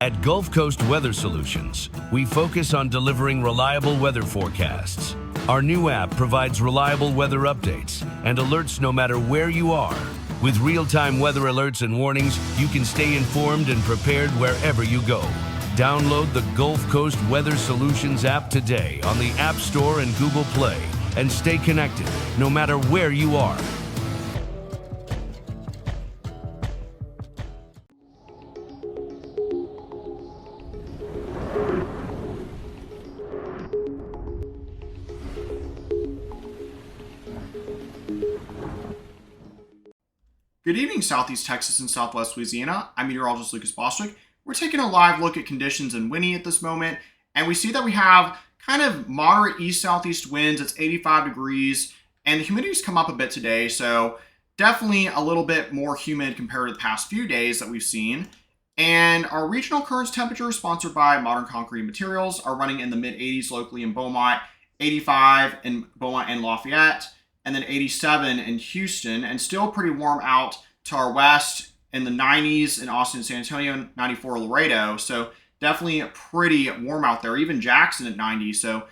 At Gulf Coast Weather Solutions, we focus on delivering reliable weather forecasts. Our new app provides reliable weather updates and alerts no matter where you are. With real-time weather alerts and warnings, you can stay informed and prepared wherever you go. Download the Gulf Coast Weather Solutions app today on the App Store and Google Play and stay connected no matter where you are. Good evening, Southeast Texas and Southwest Louisiana. I'm meteorologist Lucas Bostwick. We're taking a live look at conditions in Winnie at this moment, and we see that we have kind of moderate east-southeast winds. It's 85 degrees, and the humidity's come up a bit today, so definitely a little bit more humid compared to the past few days that we've seen. And our regional currents temperatures, sponsored by Modern Concrete Materials, are running in the mid-80s locally in Beaumont, 85 in Beaumont and Lafayette, and then 87 in Houston, and still pretty warm out to our west in the 90s in Austin and San Antonio, 94 Laredo. So definitely pretty warm out there, even Jackson at 90. So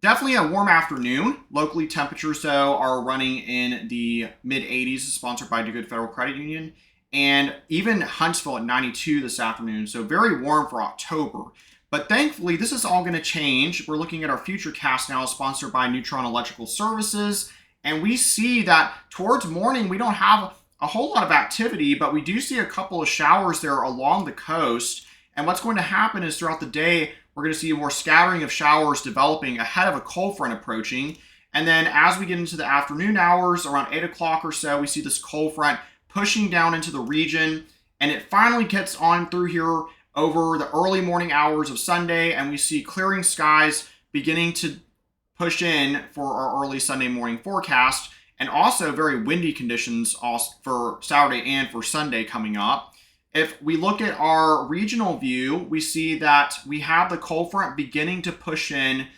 definitely a warm afternoon. Locally, temperatures, though, are running in the mid-80s, sponsored by DeGood Federal Credit Union, and even Huntsville at 92 this afternoon. So very warm for October. But thankfully, this is all going to change. We're looking at our future cast now, sponsored by Neutron Electrical Services. And we see that towards morning, we don't have a whole lot of activity, but we do see a couple of showers there along the coast. And what's going to happen is throughout the day, we're going to see more scattering of showers developing ahead of a cold front approaching. And then as we get into the afternoon hours, around 8 o'clock or so, we see this cold front pushing down into the region. And it finally gets on through here over the early morning hours of Sunday. And we see clearing skies beginning to push in for our early Sunday morning forecast, and also very windy conditions for Saturday and for Sunday coming up. If we look at our regional view, we see that we have the cold front beginning to push in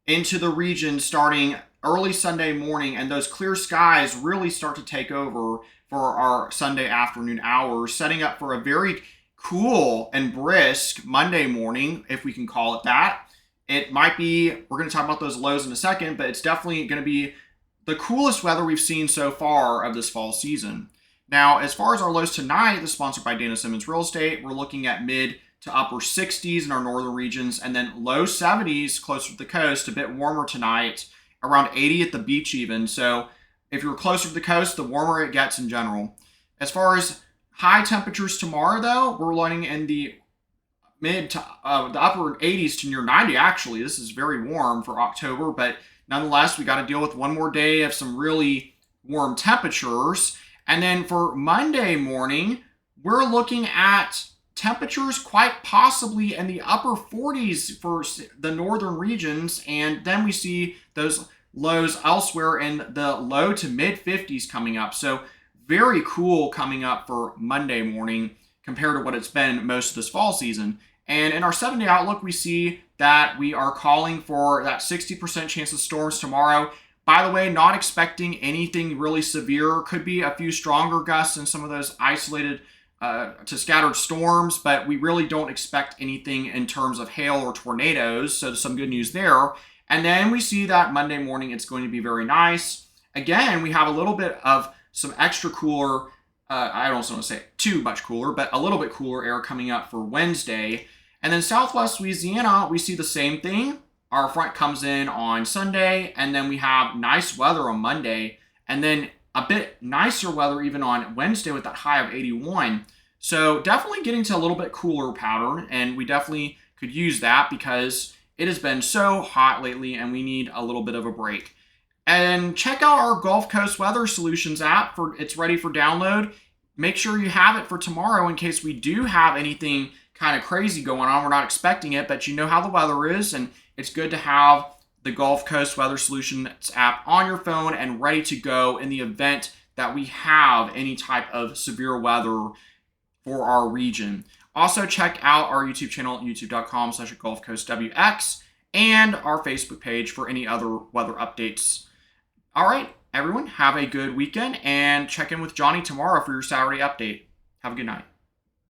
into the region starting early Sunday morning, and those clear skies really start to take over for our Sunday afternoon hours, setting up for a very cool and brisk Monday morning, if we can call it that. It might be, we're going to talk about those lows in a second, but it's definitely going to be the coolest weather we've seen so far of this fall season. Now, as far as our lows tonight, this is sponsored by Dana Simmons Real Estate. We're looking at mid to upper 60s in our northern regions, and then low 70s closer to the coast, a bit warmer tonight, around 80 at the beach even. So if you're closer to the coast, the warmer it gets in general. As far as high temperatures tomorrow, though, we're running in the mid to the upper 80s to near 90, actually. This is very warm for October, but nonetheless, we got to deal with one more day of some really warm temperatures. And then for Monday morning, we're looking at temperatures quite possibly in the upper 40s for the northern regions, and then we see those lows elsewhere in the low to mid 50s coming up. So very cool coming up for Monday morning compared to what it's been most of this fall season. And in our 7-day outlook, we see that we are calling for that 60% chance of storms tomorrow. By the way, not expecting anything really severe. Could be a few stronger gusts and some of those isolated to scattered storms, but we really don't expect anything in terms of hail or tornadoes. So some good news there. And then we see that Monday morning, it's going to be very nice. Again, we have a little bit of some extra cooler, I don't want to say too much cooler, but a little bit cooler air coming up for Wednesday. And then Southwest Louisiana, we see the same thing. Our front comes in on Sunday, and then we have nice weather on Monday, and then a bit nicer weather even on Wednesday with that high of 81. So definitely getting to a little bit cooler pattern, and we definitely could use that because it has been so hot lately, and we need a little bit of a break. And check out our Gulf Coast Weather Solutions app. It's ready for download. Make sure you have it for tomorrow in case we do have anything kind of crazy going on. We're not expecting it, but you know how the weather is, and it's good to have the Gulf Coast Weather Solutions app on your phone and ready to go in the event that we have any type of severe weather for our region. Also, check out our YouTube channel at youtube.com/GulfCoastWX and our Facebook page for any other weather updates. All right, everyone, have a good weekend, and check in with Johnny tomorrow for your Saturday update. Have a good night.